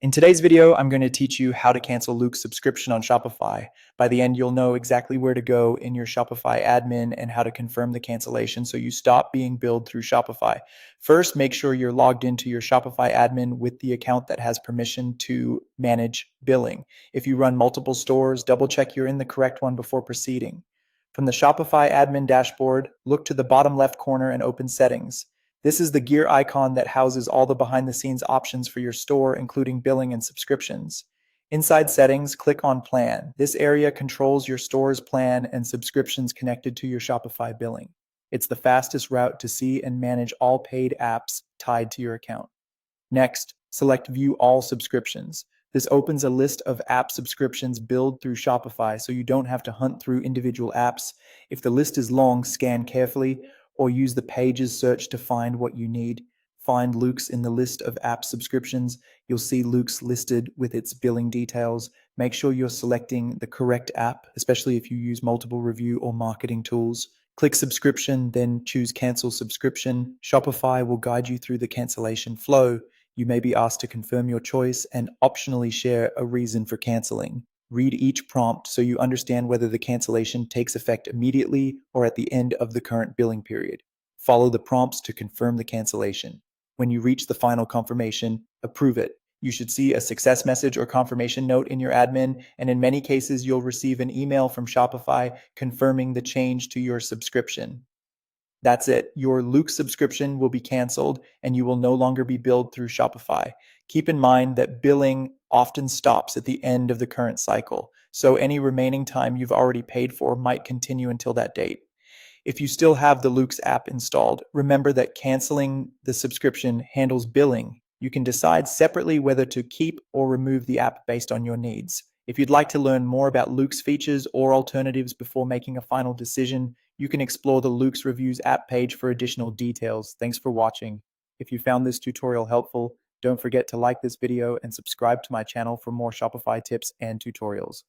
In today's video, I'm going to teach you how to cancel Loox subscription on Shopify. By the end, you'll know exactly where to go in your Shopify admin and how to confirm the cancellation so you stop being billed through Shopify. First, make sure you're logged into your Shopify admin with the account that has permission to manage billing. If you run multiple stores, double check you're in the correct one before proceeding. From the Shopify admin dashboard, look to the bottom left corner and open Settings. This is the gear icon that houses all the behind-the-scenes options for your store, including billing and subscriptions. Inside Settings, click on Plan. This area controls your store's plan and subscriptions connected to your Shopify billing. It's the fastest route to see and manage all paid apps tied to your account. Next, select View All Subscriptions. This opens a list of app subscriptions billed through Shopify so you don't have to hunt through individual apps. If the list is long, scan carefully or use the Pages search to find what you need. Find Loox in the list of app subscriptions. You'll see Loox listed with its billing details. Make sure you're selecting the correct app, especially if you use multiple review or marketing tools. Click Subscription, then choose Cancel Subscription. Shopify will guide you through the cancellation flow. You may be asked to confirm your choice and optionally share a reason for canceling. Read each prompt so you understand whether the cancellation takes effect immediately or at the end of the current billing period. Follow the prompts to confirm the cancellation. When you reach the final confirmation, approve it. You should see a success message or confirmation note in your admin, and in many cases, you'll receive an email from Shopify confirming the change to your subscription. That's it. Your Loox subscription will be canceled and you will no longer be billed through Shopify. Keep in mind that billing often stops at the end of the current cycle, so any remaining time you've already paid for might continue until that date. If you still have the Loox app installed, remember that canceling the subscription handles billing. You can decide separately whether to keep or remove the app based on your needs. If you'd like to learn more about Loox features or alternatives before making a final decision, you can explore the Loox Reviews app page for additional details. Thanks for watching. If you found this tutorial helpful, don't forget to like this video and subscribe to my channel for more Shopify tips and tutorials.